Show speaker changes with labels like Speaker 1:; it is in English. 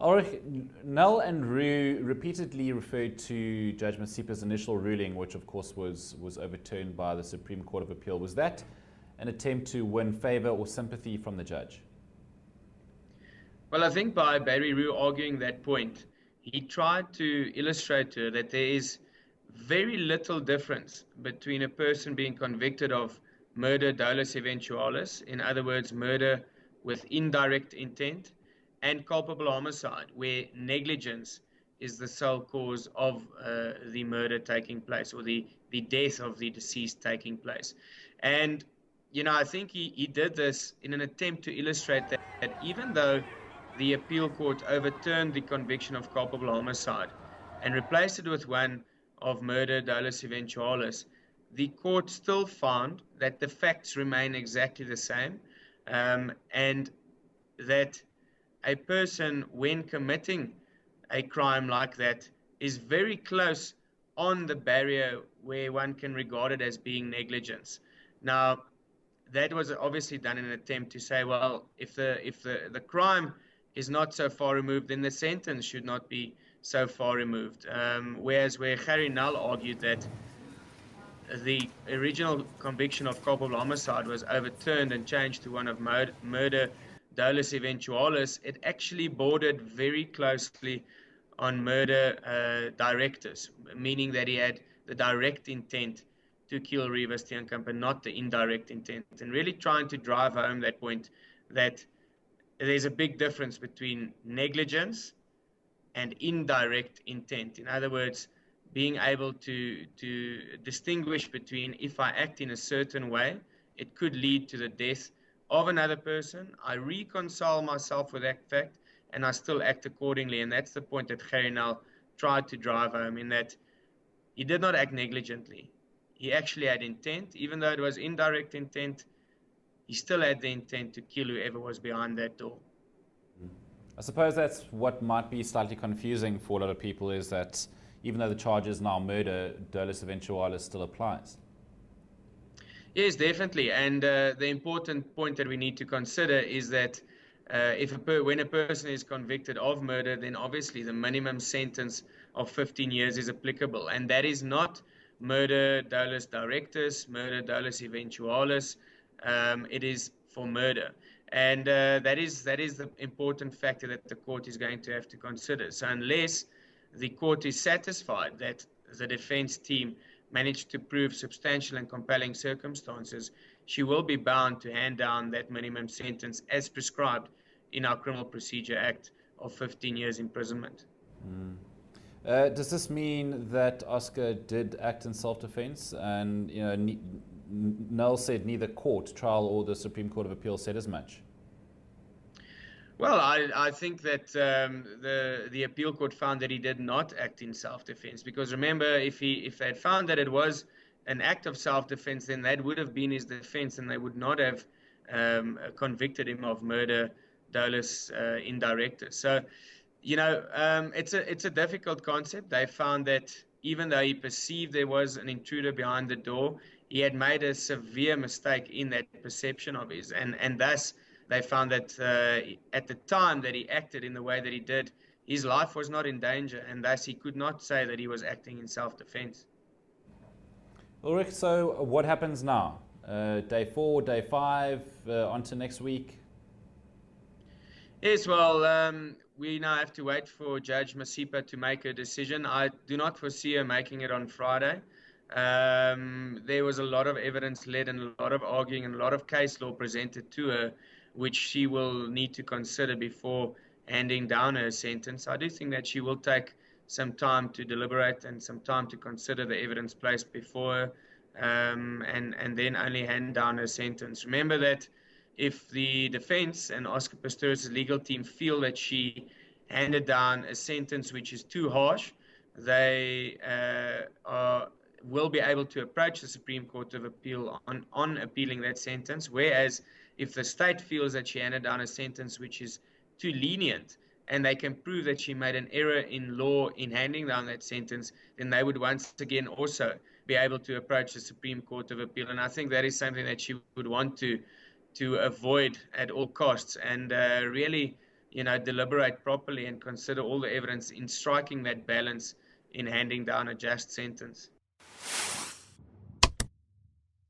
Speaker 1: Ulrich, Null and Rue repeatedly referred to Judge Masipa's initial ruling, which of course was overturned by the Supreme Court of Appeal. Was that an attempt to win favour or sympathy from the judge?
Speaker 2: Well, I think by Barry Rue arguing that point, he tried to illustrate to her that there is very little difference between a person being convicted of murder dolus eventualis, in other words, murder with indirect intent, and culpable homicide, where negligence is the sole cause of the murder taking place, or the death of the deceased taking place. And, I think he did this in an attempt to illustrate that even though the appeal court overturned the conviction of culpable homicide and replaced it with one of murder dolus eventualis, the court still found that the facts remain exactly the same, and that a person, when committing a crime like that, is very close on the barrier where one can regard it as being negligence. Now, that was obviously done in an attempt to say, well, if the crime is not so far removed, then the sentence should not be so far removed. Whereas where Harry Null argued that the original conviction of culpable homicide was overturned and changed to one of murder dolus eventualis, it actually bordered very closely on murder directus, meaning that he had the direct intent to kill Rivas Steenkamp and not the indirect intent, and really trying to drive home that point that there's a big difference between negligence and indirect intent. In other words, being able to distinguish between, if I act in a certain way, it could lead to the death of another person. I reconcile myself with that fact, and I still act accordingly. And that's the point that Harry Null tried to drive home, in that he did not act negligently. He actually had intent. Even though it was indirect intent, he still had the intent to kill whoever was behind that door.
Speaker 1: I suppose that's what might be slightly confusing for a lot of people, is that even though the charge is now murder, dolus eventualis still applies.
Speaker 2: Yes, definitely. And the important point that we need to consider is that when a person is convicted of murder, then obviously the minimum sentence of 15 years is applicable. And that is not murder dolus directus, murder dolus eventualis. It is for murder. And that is the important factor that the court is going to have to consider. So unless the court is satisfied that the defense team managed to prove substantial and compelling circumstances, she will be bound to hand down that minimum sentence as prescribed in our Criminal Procedure Act of 15 years imprisonment.
Speaker 1: Does this mean that Oscar did act in self-defense? And Null said neither court, trial or the Supreme Court of Appeal said as much.
Speaker 2: Well, I think that the appeal court found that he did not act in self-defense, because remember, if they had found that it was an act of self-defense, then that would have been his defense, and they would not have convicted him of murder dolus indirectus. So, it's a difficult concept. They found that even though he perceived there was an intruder behind the door, he had made a severe mistake in that perception of his, and thus they found that at the time that he acted in the way that he did, his life was not in danger, and thus he could not say that he was acting in self-defense.
Speaker 1: Ulrich, so what happens now? Day 4, day 5, on to next week?
Speaker 2: Yes, well, we now have to wait for Judge Masipa to make a decision. I do not foresee her making it on Friday. There was a lot of evidence led and a lot of arguing and a lot of case law presented to her, which she will need to consider before handing down her sentence. I do think that she will take some time to deliberate and some time to consider the evidence placed before her, and then only hand down her sentence. Remember that if the defense and Oscar Pistorius' legal team feel that she handed down a sentence which is too harsh, they will be able to approach the Supreme Court of Appeal on appealing that sentence, whereas if the state feels that she handed down a sentence which is too lenient, and they can prove that she made an error in law in handing down that sentence, then they would once again also be able to approach the Supreme Court of Appeal. And I think that is something that she would want to avoid at all costs. And really, deliberate properly and consider all the evidence in striking that balance in handing down a just sentence.